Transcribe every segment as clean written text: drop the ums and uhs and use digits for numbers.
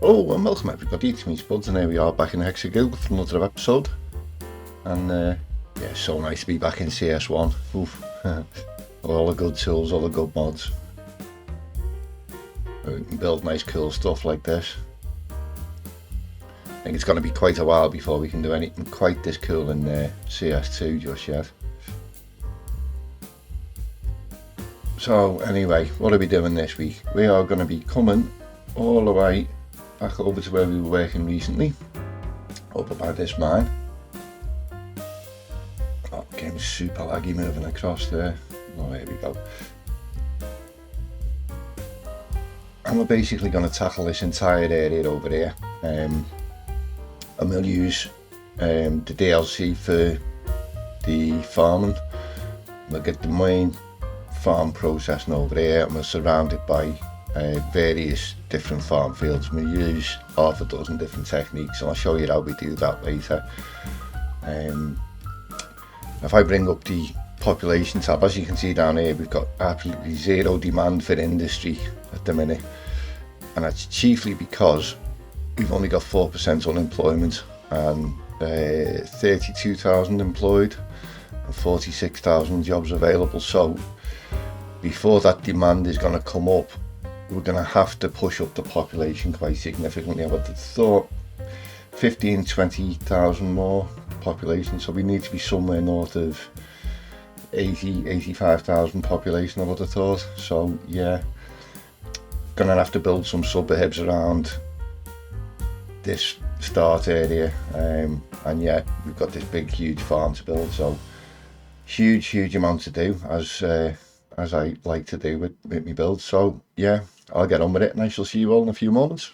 Oh, and welcome everybody, it's me Spuds, and here we are back in Hexagiggle for another episode. And yeah, so nice to be back in CS1. Oof. All the good tools, all the good mods. We can build nice cool stuff like this. I think it's going to be quite a while before we can do anything quite this cool in CS2 just yet. So anyway, what are we doing this week? We are going to be coming all the way back over to where we were working recently, over by this mine. Oh, game's super laggy moving across there. Oh, here we go. And we're basically going to tackle this entire area over here. And we'll use the DLC for the farming. We'll get the main farm processing over here, and we're surrounded by various different farm fields. We use half a dozen different techniques, and I'll show you how we do that later. If I bring up the population tab, as you can see down here, we've got absolutely zero demand for industry at the minute, and that's chiefly because we've only got 4% unemployment and 32,000 employed and 46,000 jobs available. So before that demand is going to come up, we're going to have to push up the population quite significantly. I would have thought 20,000 more population, so we need to be somewhere north of 85,000 population, I would have thought. So yeah, gonna have to build some suburbs around this start area, and yeah, we've got this big huge farm to build, so huge amount to do, as I like to do with my builds. So yeah, I'll get on with it, and I shall see you all in a few moments.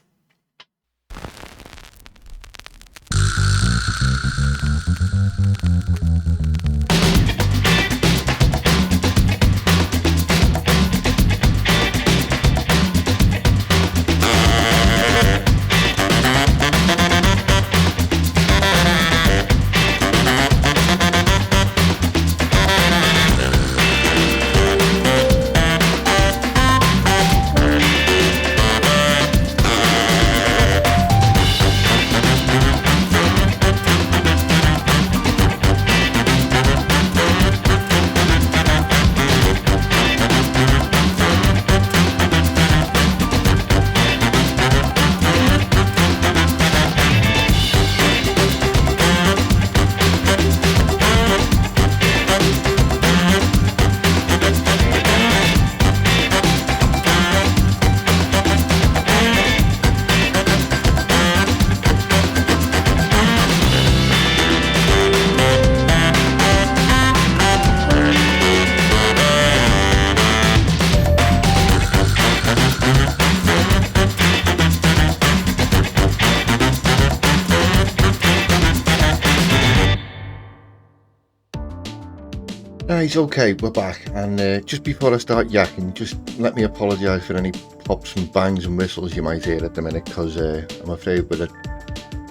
Right, okay, we're back, and just before I start yakking, just let me apologise for any pops and bangs and whistles you might hear at the minute, because I'm afraid we're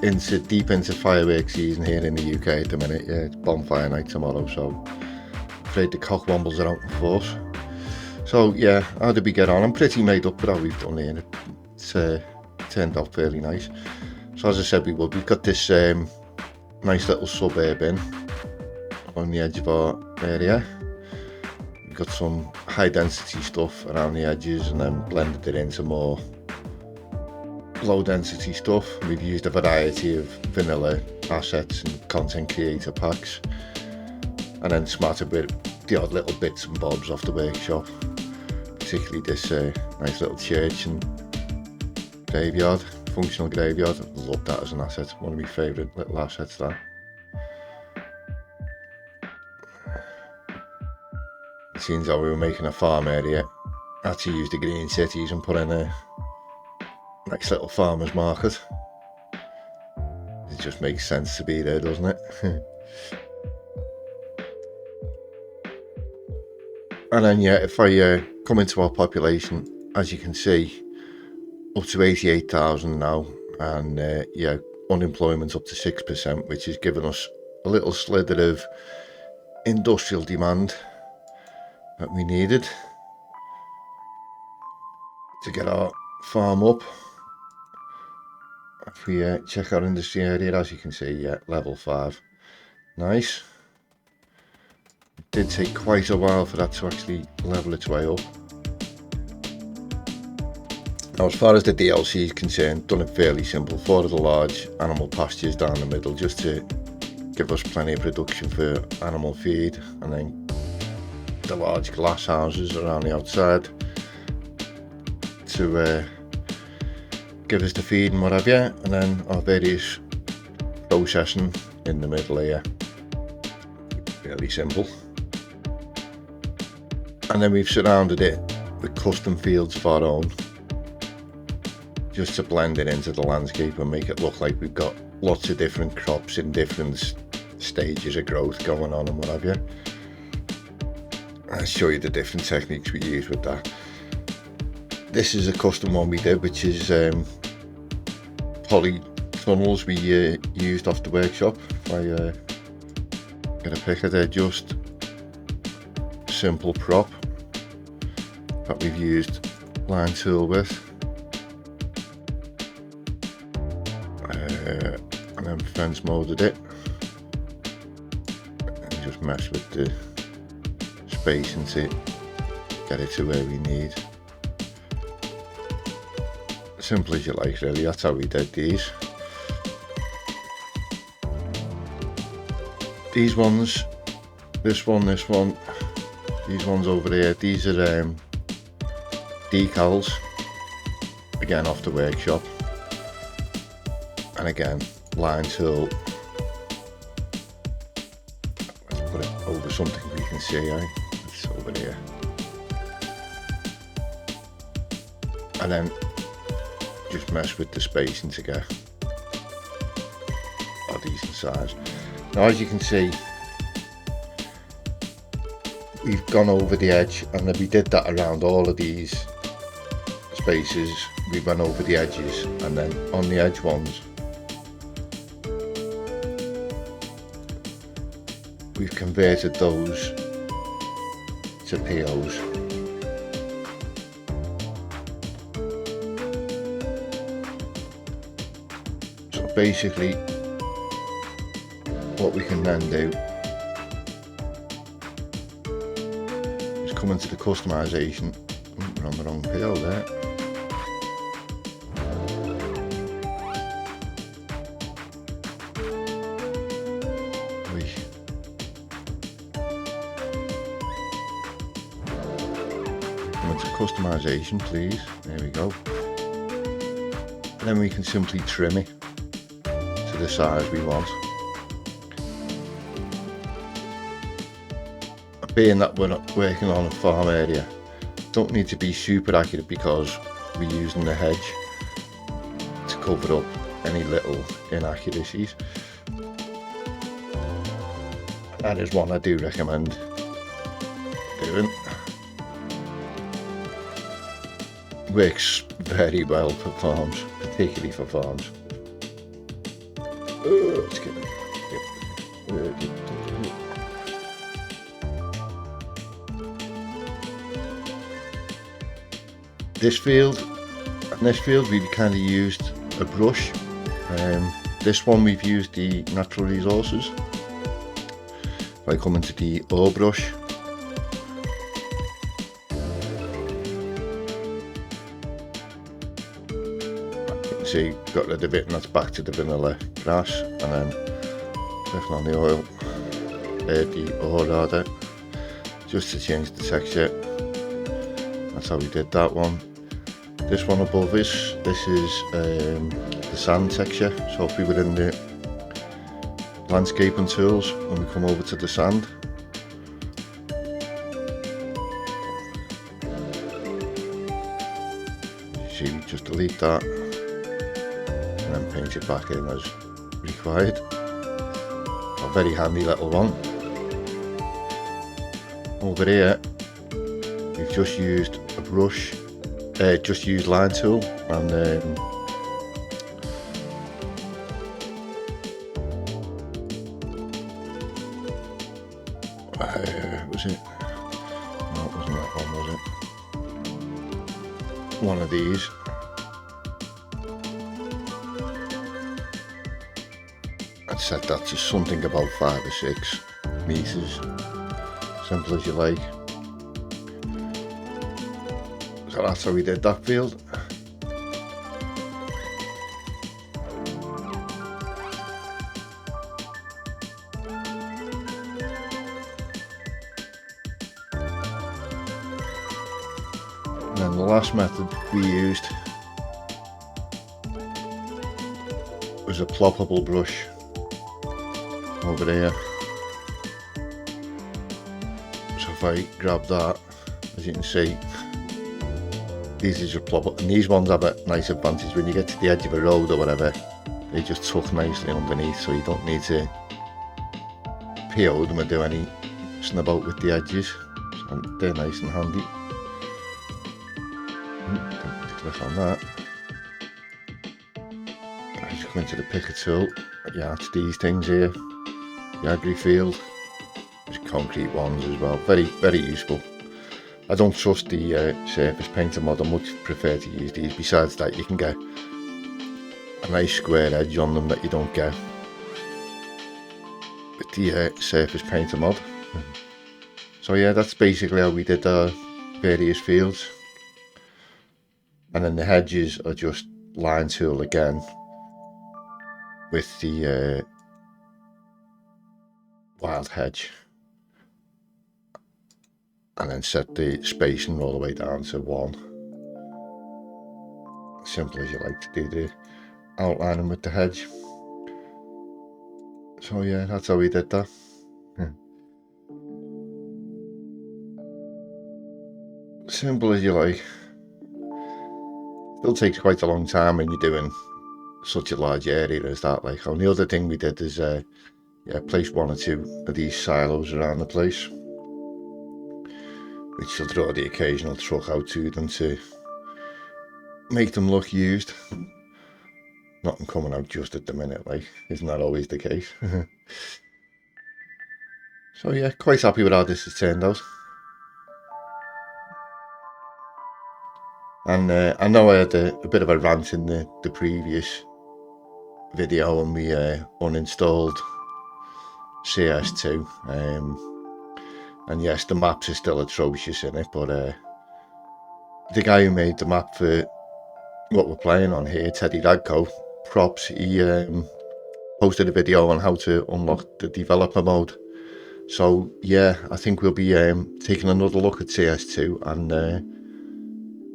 deep into fireworks season here in the UK at the minute. Yeah, it's bonfire night tomorrow, so I'm afraid the cockwombles are out in force. So yeah, how did we get on? I'm pretty made up with how we've done here. It's turned out fairly nice. So as I said we would, we've got this nice little suburb in on the edge of our area. We've got some high density stuff around the edges, and then blended it into more low density stuff. We've used a variety of vanilla assets and content creator packs, and then smattered with the odd little bits and bobs off the workshop, particularly this nice little church and graveyard, functional graveyard. I love that as an asset, one of my favourite little assets, that. Seems how we were making a farm area, had to use the green cities and put in a nice little farmer's market. It just makes sense to be there, doesn't it? And then yeah, if I come into our population, as you can see, up to 88,000 now, and yeah, unemployment up to 6%, which has given us a little slither of industrial demand that we needed to get our farm up. If we check our industry area, as you can see, yeah, level 5. Nice. It did take quite a while for that to actually level its way up. Now, as far as the DLC is concerned, done it fairly simple. 4 of the large animal pastures down the middle, just to give us plenty of production for animal feed, and then the large glass houses around the outside to give us the feed and what have you, and then our various processing in the middle here. Fairly simple. And then we've surrounded it with custom fields of our own, just to blend it into the landscape and make it look like we've got lots of different crops in different stages of growth going on and what have you. I'll show you the different techniques we use with that. This is a custom one we did, which is poly tunnels we used off the workshop. If I get a picture there, just simple prop that we've used line tool with, and then fence molded it and just mess with the spacing to get it to where we need. Simple as you like, really. That's how we did these. These ones, this one, these ones over here, these are decals, again off the workshop, and again line tool. Let's put it over something we can see, it's over here, and then just mess with the spacing to get a decent size. Now, as you can see, we've gone over the edge, and then we did that around all of these spaces. We went over the edges, and then on the edge ones we've converted those to POs. So basically what we can then do is come into the customization. We're on the wrong PO there. Come into customization, please. There we go. And then we can simply trim it to the size we want. Being that we're not working on a farm area, don't need to be super accurate because we're using the hedge to cover up any little inaccuracies. That is one I do recommend doing. Works very well for farms, particularly for farms. Let's get it. This field and this field we've kind of used a brush. This one we've used the natural resources. If I come into the ore brush, you can see got rid of it, and that's back to the vanilla grass. And then clicking on the oil, the ore rather, just to change the texture. That's how we did that one. This one above us, this is the sand texture. So if we were in the landscaping tools and we come over to the sand, you see, we just delete that and then paint it back in as required. A very handy little one. Over here, we've just used a brush, just used line tool, and was it? No, it wasn't that one, was it? One of these. I'd set that to something about 5 or 6 meters. Simple as you like. So that's how we did that field. And then the last method we used was a ploppable brush over there. So if I grab that, as you can see, these are just ploppable, and these ones have a nice advantage when you get to the edge of a road or whatever, they just tuck nicely underneath, so you don't need to peel them or do any snub out with the edges, so they're nice and handy. Click on that. I just come into the picker tool. Yeah, it's these things here. The agri field. There's concrete ones as well. Very, very useful. I don't trust the surface painter mod. I much prefer to use these. Besides that, you can get a nice square edge on them that you don't get with the surface painter mod. So yeah, that's basically how we did our various fields. And then the hedges are just line tool again with the wild hedge, and then set the spacing all the way down to 1. Simple as you like to do the outlining with the hedge. So yeah, that's how we did that. Simple as you like. Still takes quite a long time when you're doing such a large area as that. Like, and the other thing we did is place 1 or 2 of these silos around the place, which will draw the occasional truck out to them to make them look used. Nothing coming out just at the minute, like, isn't that always the case? So yeah, quite happy with how this has turned out. And I know I had a bit of a rant in the previous video when we uninstalled CS2, and yes, the maps are still atrocious in it, but the guy who made the map for what we're playing on here, Teddy Radko, props, he posted a video on how to unlock the developer mode. So yeah, I think we'll be taking another look at CS2 and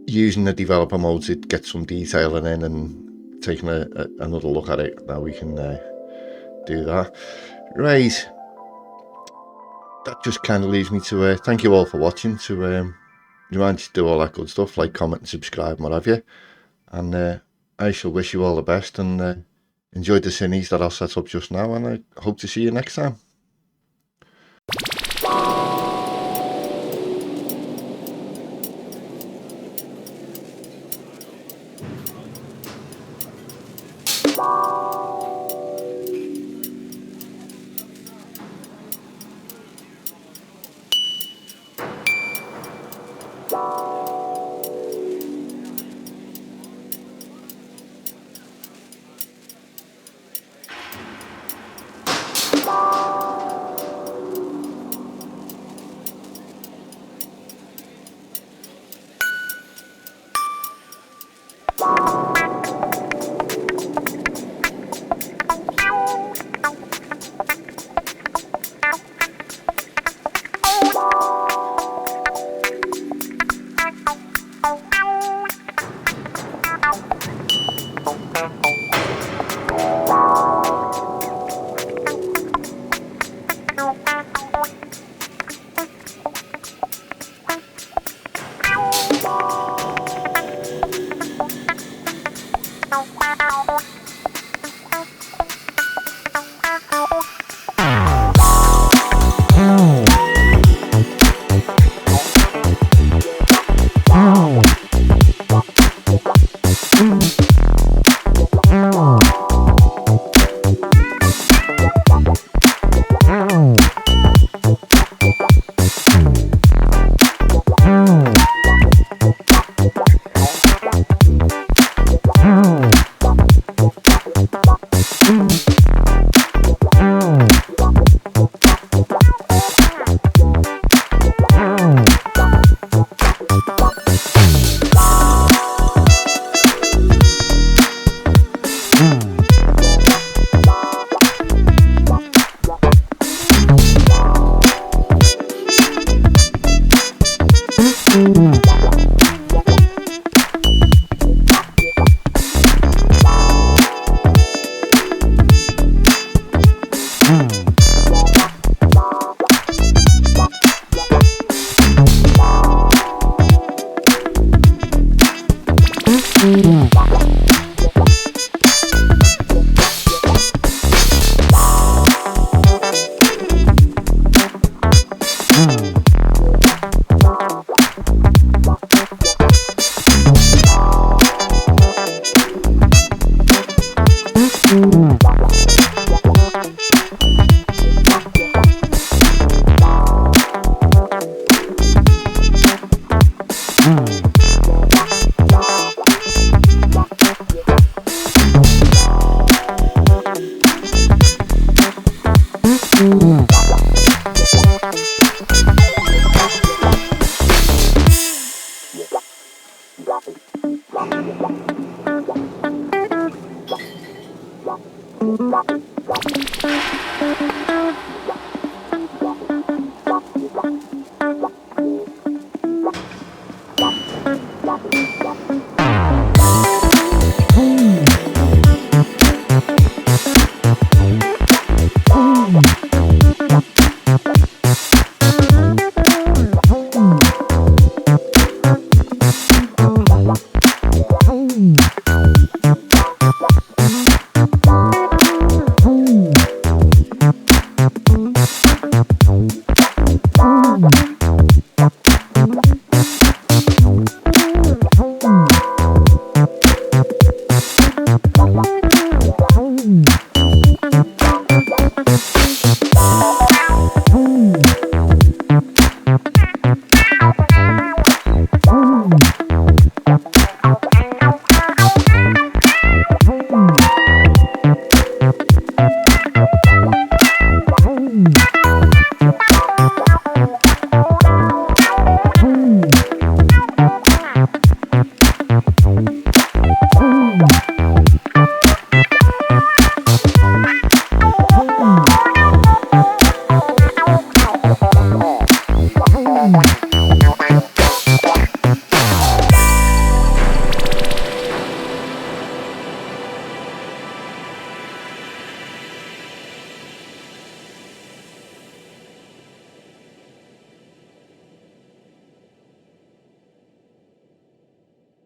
using the developer mode to get some detailing in and taking another look at it. Now we can do that. Right, that just kind of leaves me to thank you all for watching, to remind you to do all that good stuff, like, comment and subscribe and what have you, and I shall wish you all the best, and enjoy the cities that I'll set up just now, and I hope to see you next time.